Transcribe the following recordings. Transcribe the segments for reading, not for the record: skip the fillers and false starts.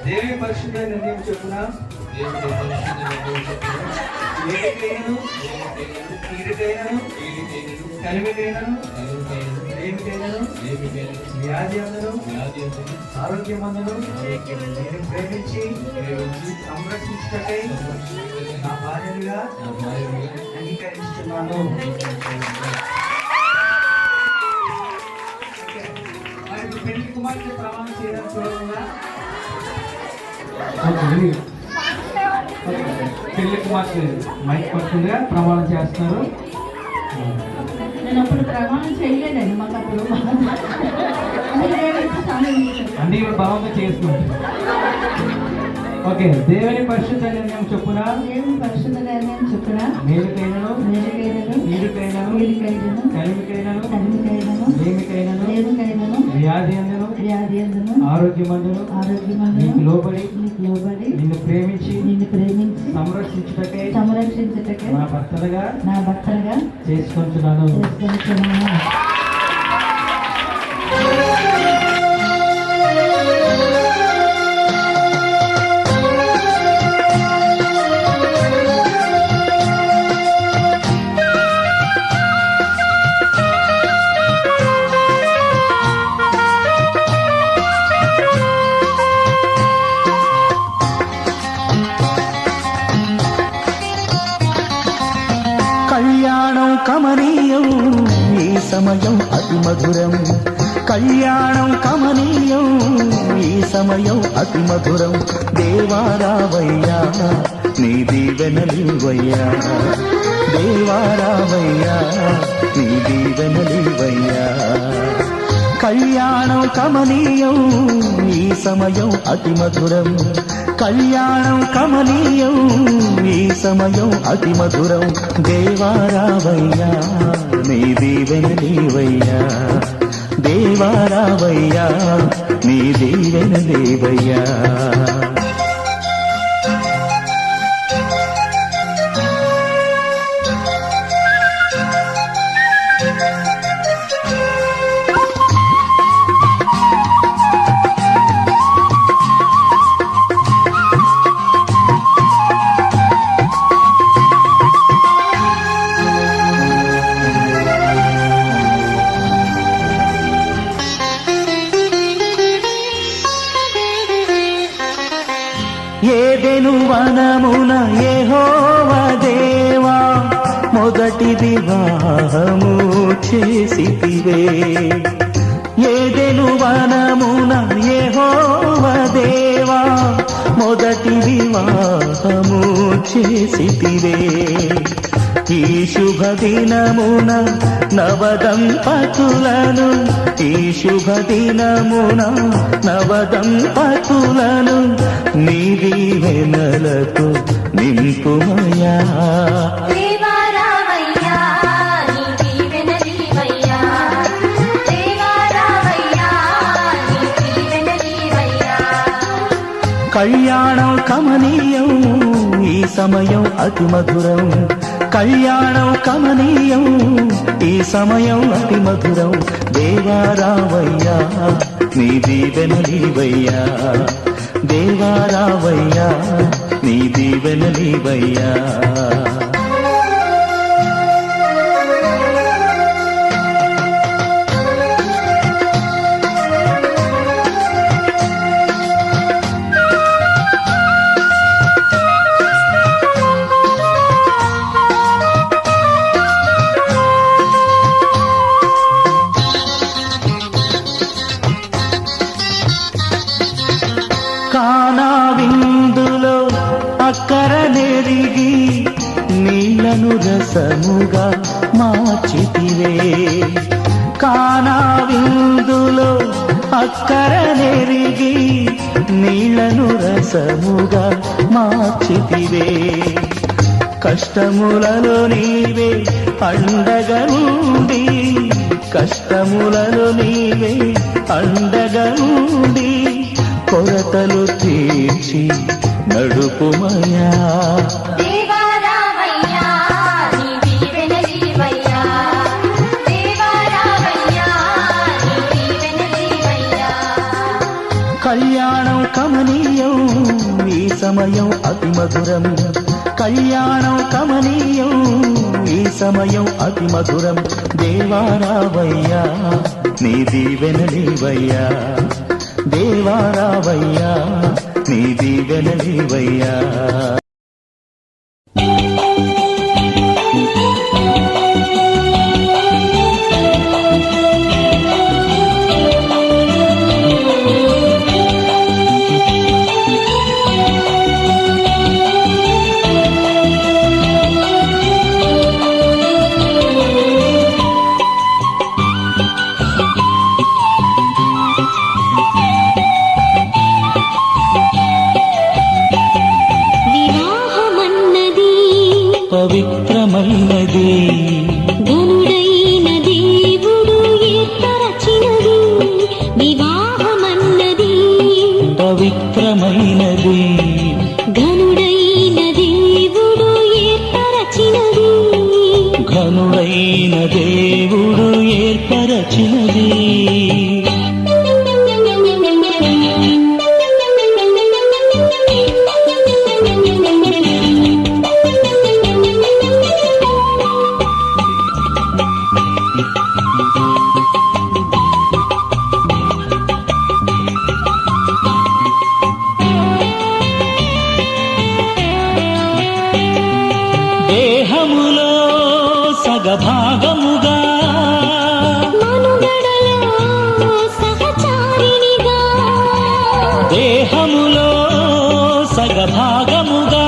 దేవుని పరిశుద్ధ నిర్ణయం చొప్పున ఏటికైనను కీడుకైనను కలిమికైనను లేమికైనను వ్యాధి అందను ఆరోగ్యమందును నేను ప్రేమించి సంరక్షించుటకై నా భార్యగా అంగీకరిస్తున్నాను. పెళ్లి కుమార్తె ప్రమాణం చేయడం చూడకుండా పెళ్లి కుమార్తె మైక్ పట్టుగా ప్రమాణం చేస్తున్నారు. నేను అప్పుడు ప్రమాణం చేయలేదండి, మాకు అప్పుడు అన్ని బలంగా చేసుకుంటారు. ఓకే. దేవుని పరిశుద్ధ నిర్ణయం చొప్పున మేలుకైనను కీడుకైనను కలిమికైనను లేమికైనను వ్యాధి అందును ఆరోగ్యమందును నీకు లోబడి నిన్ను ప్రేమించి సంరక్షించుటకై నా భర్తలుగా చేసుకుంటున్నాను. కళ్యాణం కమనీయం ఈ సమయం అతి మధురం. కళ్యాణం కమనీయం ఈ సమయం అతి మధురం. దేవారావయ్యా నీ దీవెనలివయ్యా, దేవారావయ్యా నీ దీవెనలివయ్యా. కళ్యాణం కమనీయం ఈ సమయం అతి మధురం. కళ్యాణం కమనీయం ఈ సమయం అతి మధురం. దేవారావయ్యా నీ దీవెనలివయ్యా, దేవారావయ్యా నీ దీవెనలివయ్యా. ఏదెను వనమున యెహోవా దేవా మొదటి వివాహము చేసితివే. ఏదెను వనమున యెహోవా దేవా మొదటి వివాహము చేసితివే. ఈ శుభ దినమున నవదంపతులను, ఈ శుభ దినమున నవదంపతులను నీ దీవెనలతో నింపుమయ్యా. కళ్యాణం కమనీయం ఈ సమయం అతి మధురం. కళ్యాణం కమనీయం ఈ సమయం అతి మధురం. దేవారావయ్యా నీ దీవెనలివయ్యా, దేవారావయ్యా నీ దీవెనలివయ్యా. కానా విందులో అక్కర నెరిగి నీళ్లను రసముగా మార్చితివే. కానా విందులో అక్కర నెరిగి నీళ్లను రసముగా మార్చితివే. కష్టములలో నీవే అండగా నుండి, కష్టములలో నీవే అండగా నుండి కొరతలు తీర్చి నడుపుమయ్యా. కళ్యాణం కమనీయం సమయం అతి మధురం, కళ్యాణం కమనీయం ఈ సమయం అతి మధురం. దేవారావయ్యా నీ దీవెనలివయ్యా, దేవారావయ్యా నీ దీవెనలివయ్యా. పవిత్రమైనది ఘనుడైన దేవుడు ఏర్పరచినది, వివాహమన్నది పవిత్రమైనది, ఘనుడైన దేవుడు ఏర్పరచినది, ఘనుడైన దేవుడు ఏర్పరచినది. దేహములో సగభాగముగా, మనుగడలో సహచారిణిగా, దేహములో సగభాగముగా,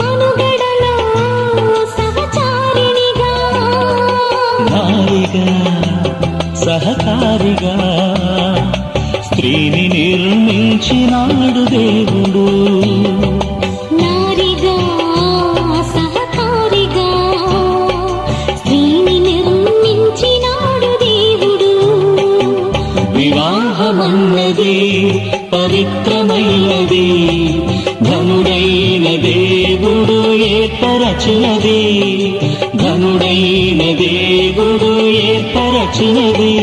మనుగడలో సహచారిణిగా, నారిగా సహకారిగా స్త్రీని నిర్మించినాడు దేవుడు. నారిగా సహకారిగా స్త్రీని నిర్మించినాడు దేవుడు. వివాహమన్నది పవిత్రమైనది, ఘనుడైన దేవుడు ఏర్పరచినది, ఘనుడైన దేవుడు ఏర్పరచినది.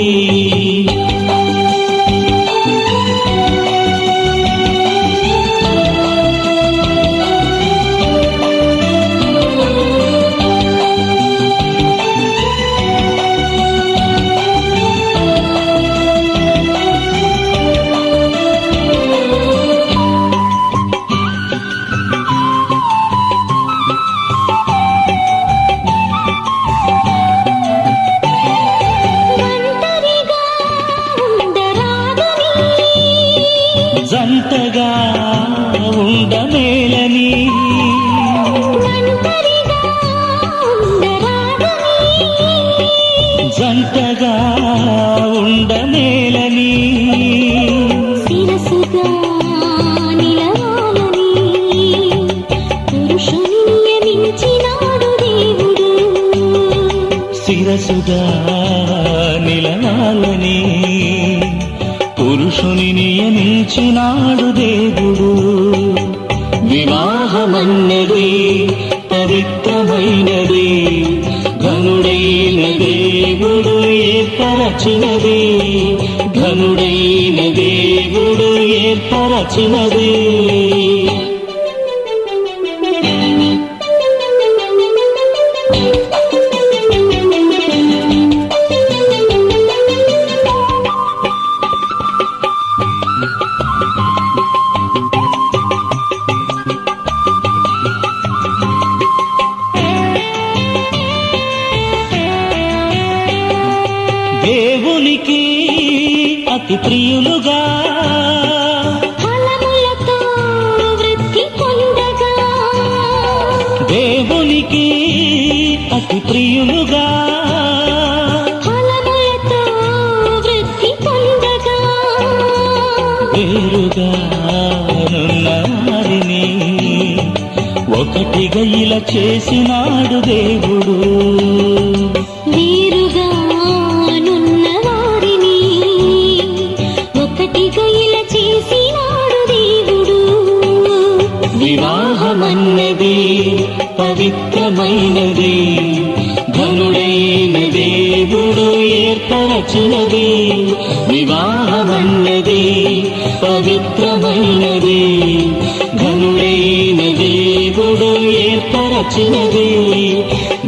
జంటగా ఉండమేలని, జంటగా ఉండమేలని, శిరసుగా నిలవాలని పురుషుని నియమించినాడు దేవుడు. శిరసుగా నిలవాలని పురుషుని నియమించినాడు దేవుడు. వివాహమన్నది పవిత్రమైనది, ఘనుడైన దేవుడు ఏర్పరచినది, ఘనుడైన దేవుడు ఏర్పరచినది. దేవునికి అతి ప్రియులుగా, ఫలములతో వృద్ధి పొందగా, దేవునికి అతి ప్రియులుగా, ఫలములతో వృద్ధి పొందగా, వేరుగా నున్న వారిని ఒకటిగా ఇలా చేసినాడు దేవుడు. వేరుగా నున్న వారిని ఒకటిగా ఇలా చేసినాడు దేవుడు. వివాహమన్నది పవిత్రమైనది, ఘనుడైన దేవుడు ఏర్పరచినది. వివాహమన్నది పవిత్రమైనది, ఏర్పరచినది,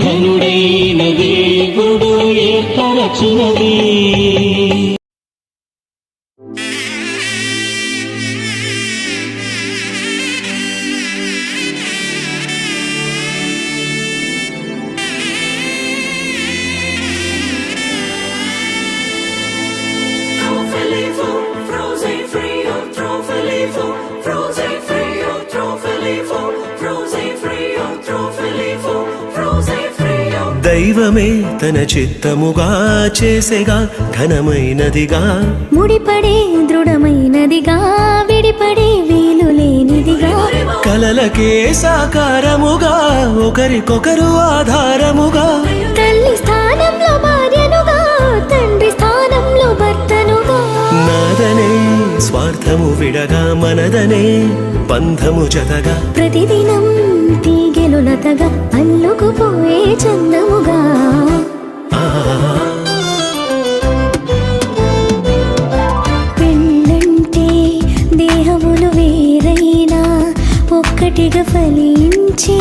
ఘనుడైన దేవుడు ఏర్పరచినది. దైవమే తన చిత్తముగా చేసేగా ఘనమైనదిగా, ముడిపడే దృఢమైనదిగా, విడిపడే వీలు లేనిదిగా, కలలకే సాకారముగా, ఒకరికొకరు ఆధారముగా, తల్లి స్థానంలో భార్యనుగా, తండ్రి స్థానంలో భర్తనుగా, నాదనే స్వార్థము విడగా, మనదనే బంధము జతగా, ప్రతిదినం తీగెలు లతగా, అల్లుకుపోయే చందముగా, పెళ్ళంటే దేహములు వేరైనా ఒక్కటిగా ఫలించే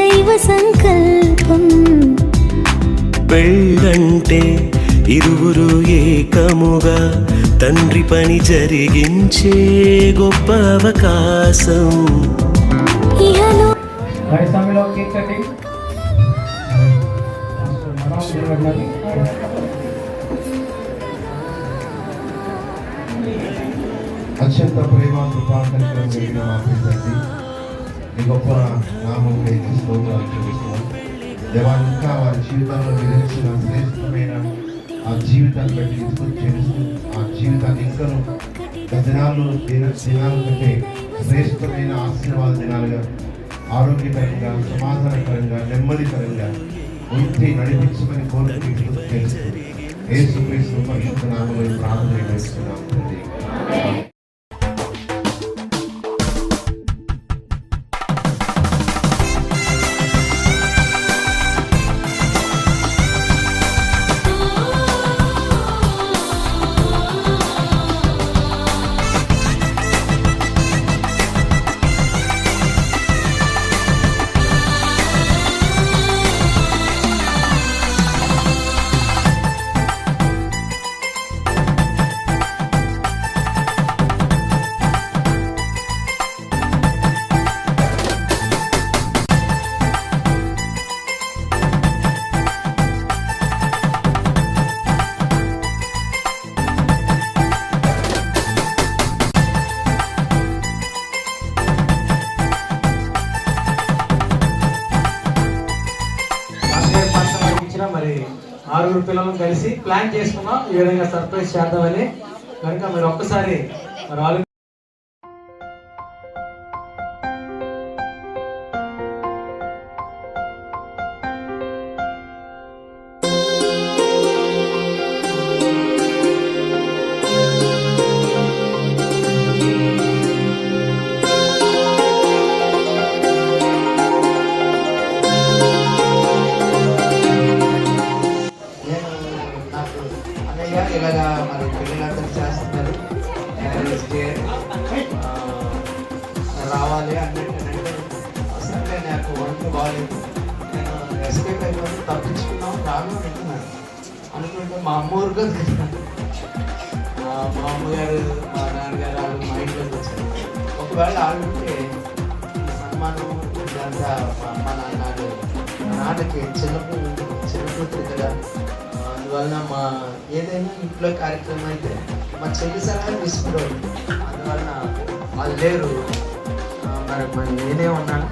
దైవ సంకల్పం. పెళ్ళంటే ఇరువురు ఏకముగా తండ్రి పని జరిగించే గొప్ప అవకాశం. ఇహలో మరి సమయంలో కేక్ కటింగ్ అత్యంత ప్రేమ కృపాకరికరం కలిగిన మా తండ్రి, నీ గొప్ప నామముపై స్తోత్రాలు చెల్లిస్తున్నాం. దేవా, ఇంకా వారి జీవితంలో విధించిన శ్రేష్టమైన ఆ జీవితాన్ని బట్టి చెల్లిస్తూ ఆ జీవితాన్ని ఇంకను దినాలు కంటే శ్రేష్టమైన ఆశీర్వాద దినాలుగా, ఆరోగ్యకరంగా, సమాధానకరంగా, నెమ్మదికరంగా ఉంచి నడిపించమని కోరుకుంటూ తెలుసు. యేసుక్రీస్తు పరిశుద్ధ నామములో ప్రార్థన చేస్తున్నాం తండ్రి. మరి 6 పిల్లలను కలిసి ప్లాన్ చేసుకున్నాం ఈ విధంగా సర్ప్రైజ్ చేద్దామని. కనుక మీరు ఒక్కసారి మరి ఇలాగా మరి పెళ్ళిళ్ళందరూ చేస్తున్నారు, రావాలి అన్నట్టు. అసలు నాకు ఒంట్లో బాగాలేదు, నేను ఎస్కేప్ అయిపోయి తప్పించుకున్నాం రాను అనుకున్నాను. అనుకుంటే మా అమ్మ ఊరు కదా, మా అమ్మగారు మా నాన్నగారు వాళ్ళు మా ఇంట్లోకి వచ్చారు. ఒకవేళ ఆడుంటే ఈ సన్మానం ఇదంతా మా అమ్మ నాన్నకి చిన్న కూతురు కదా, అందువలన మా ఏదైనా ఇంట్లో కార్యక్రమం అయితే మా చెల్లి సలహా తీసుకునేవాళ్ళు. అందువలన వాళ్ళు లేరు, మరి నేనే ఉన్నాను.